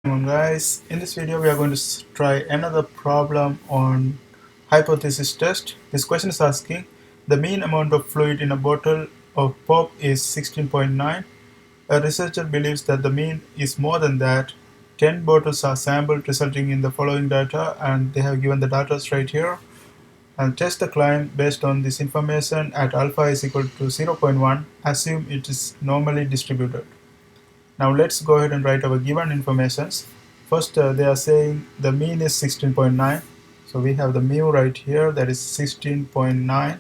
Guys, in this video we are going to try another problem on hypothesis test. This question is asking the mean amount of fluid in a bottle of pop is 16.9. A researcher believes that the mean is more than that. 10 bottles are sampled resulting in the following data, and they have given the data right here. And test the claim based on this information at alpha is equal to 0.1. Assume it is normally distributed. Now let's go ahead and write our given informations. First, they are saying the mean is 16.9. So we have the mu right here, that is 16.9.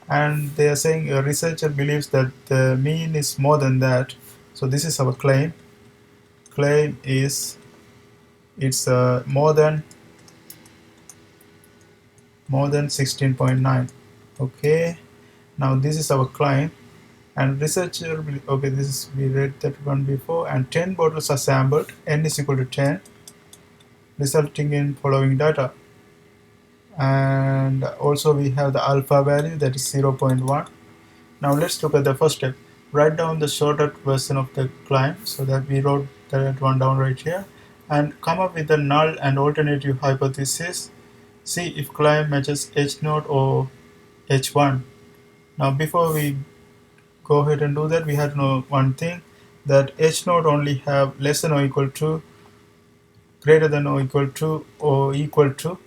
And they are saying a researcher believes that the mean is more than that. So this is our claim. Claim is it's more than 16.9. Okay. Now this is our claim. And researcher, okay, this is, we read that one before, and 10 bottles are sampled, n is equal to 10, resulting in following data. And also we have the alpha value, that is 0.1. Now let's look at the first step. Write down the shortcut version of the claim, so that we wrote that one down right here, and come up with a null and alternative hypothesis. See if claim matches H0 or H1. Now before we go ahead and do that, we have to know one thing, that H0 only have less than or equal to, greater than or equal to,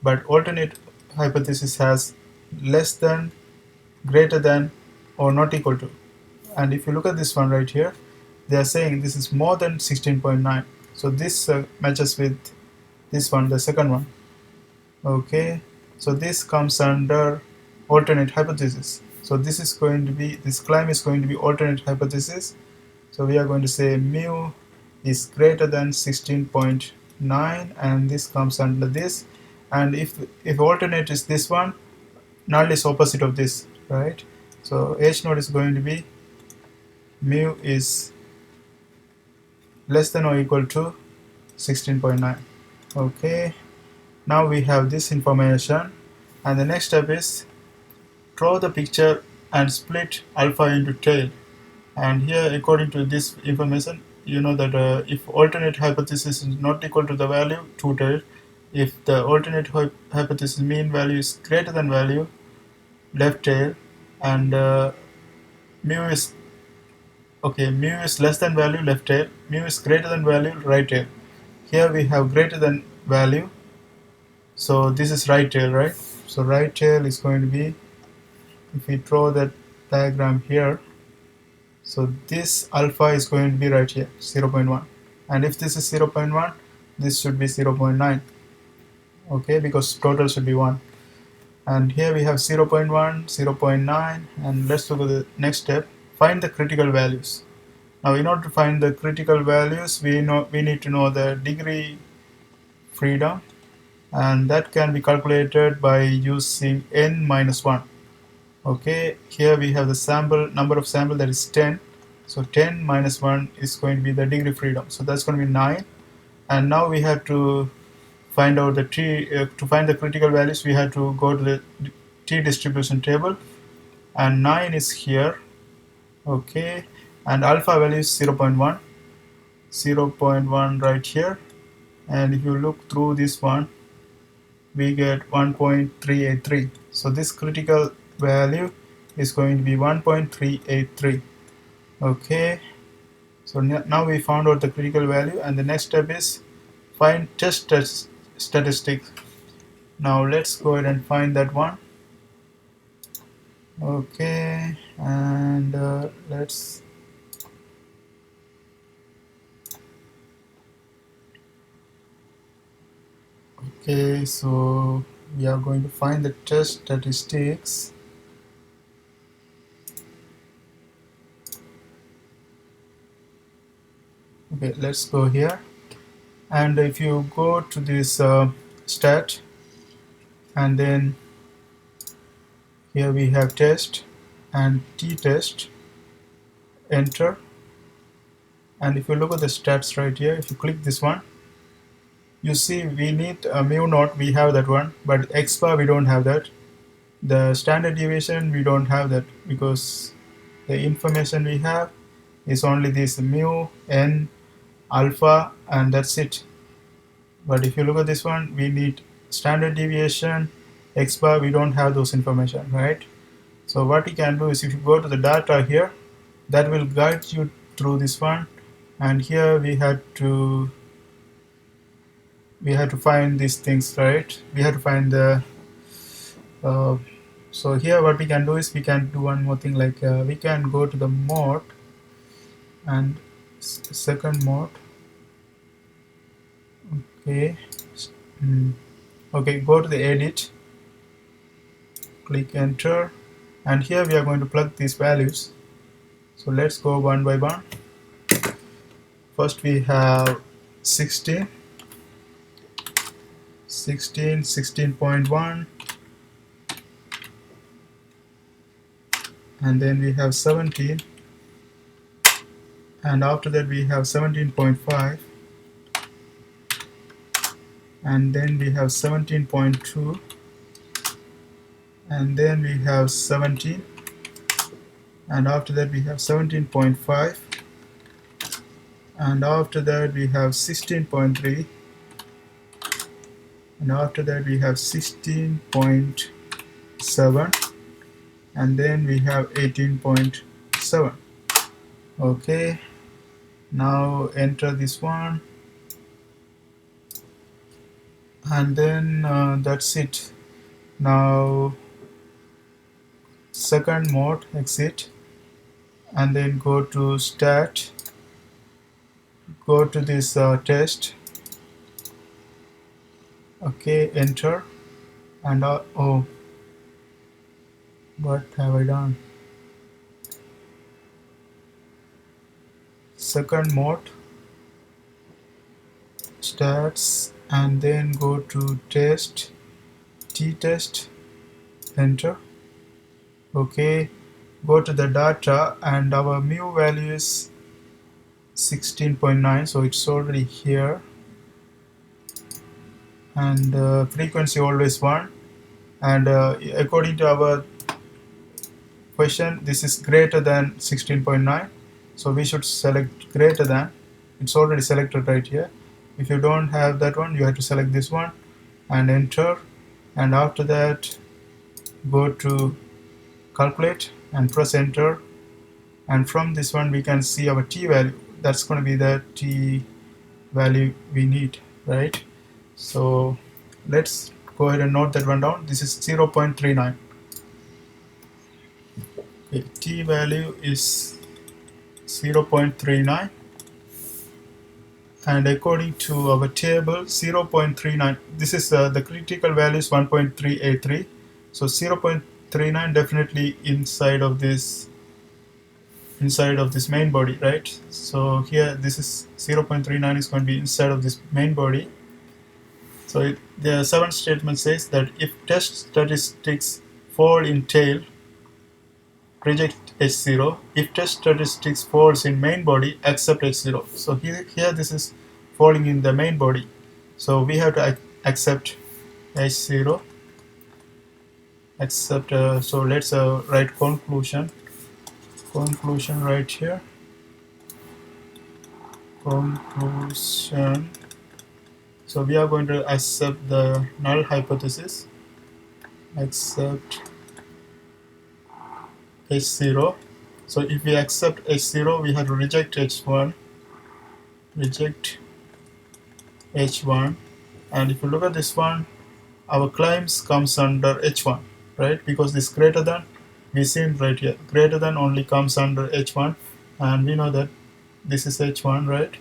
but alternate hypothesis has less than, greater than, or not equal to. And if you look at this one right here, they are saying this is more than 16.9. So this matches with this one, the second one. Okay, so this comes under alternate hypothesis. So this is going to be, this claim is going to be alternate hypothesis. So we are going to say mu is greater than 16.9, and this comes under this. And if alternate is this one, null is opposite of this, right? So H0 is going to be mu is less than or equal to 16.9. Okay, now we have this information, and the next step is draw the picture and split alpha into tail. And here, according to this information, you know that if alternate hypothesis is not equal to the value, two tail. If the alternate hypothesis mean value is greater than value, left tail, and mu is less than value, left tail, mu is greater than value, right tail. Here we have greater than value, so this is right tail, right? So right tail is going to be, if we draw that diagram here, so this alpha is going to be right here, 0.1. And if this is 0.1, this should be 0.9. Okay, because total should be 1. And here we have 0.1, 0.9, and let's look at the next step. Find the critical values. Now in order to find the critical values, we need to know the degree freedom, and that can be calculated by using n minus 1. Okay, here we have the number of sample, that is 10. So 10 minus 1 is going to be the degree freedom. So that's going to be 9. And now we have to find out the to find the critical values, we have to go to the t distribution table, and 9 is here. Okay, and alpha value is 0.1. 0.1 right here. And if you look through this one, we get 1.383. So this critical value is going to be 1.383. Okay, so now we found out the critical value, and the next step is find test statistics. Now let's go ahead and find that one. Okay, and let's okay, so we are going to find the test statistics. Okay, let's go here, and if you go to this stat, and then here we have test and t-test, enter, and if you look at the stats right here, if you click this one, you see we need a mu naught, we have that one, but x bar we don't have that. The standard deviation we don't have that, because the information we have is only this mu, n, alpha, and that's it. But if you look at this one, we need standard deviation, x bar, we don't have those information, right? So what you can do is, if you go to the data here, that will guide you through this one, and here we had to find these things, right? We had to find the so here what we can do is, we can do one more thing, like we can go to the mode and second mode. Okay. Okay, go to the edit, click enter, and here we are going to plug these values. So let's go one by one. First we have 16, 16.1, and then we have 17, and after that we have 17.5, and then we have 17.2, and then we have 17, and after that we have 17.5, and after that we have 16.3, and after that we have 16.7, and then we have 18.7. okay, now enter this one, and then that's it. Now second mode, exit, and then go to stat, go to this test, okay, enter, and oh, what have I done? Second mode, stats, and then go to test, t-test, enter. Okay, go to the data, and our mu value is 16.9, so it's already here, and frequency always 1, and according to our question, this is greater than 16.9, so we should select greater than. It's already selected right here. If you don't have that one, you have to select this one and enter, and after that go to calculate and press enter, and from this one we can see our t value. That's going to be the t value we need, right? So let's go ahead and note that one down. This is 0.39. okay, t value is 0.39, and according to our table, 0.39, this is the critical value is 1.383, so 0.39 definitely inside of this main body, right? So here this is 0.39 is going to be inside of this main body. So the seventh statement says that if test statistics fall in tail, reject H0. If test statistics falls in main body, accept H0. So here this is falling in the main body, so we have to accept H0. Accept. So let's write conclusion right here. Conclusion. So we are going to accept the null hypothesis. Accept H0. So if we accept H0, we have to reject H1. Reject H1. And if you look at this one, our claims comes under H1, right? Because this greater than, we seen right here, greater than only comes under H1, and we know that this is H1, right?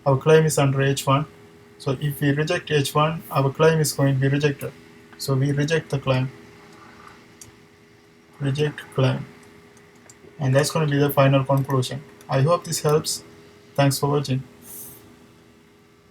Our claim is under H1. So if we reject H1, our claim is going to be rejected. So we reject the claim. Reject claim. And that's going to be the final conclusion. I hope this helps. Thanks for watching.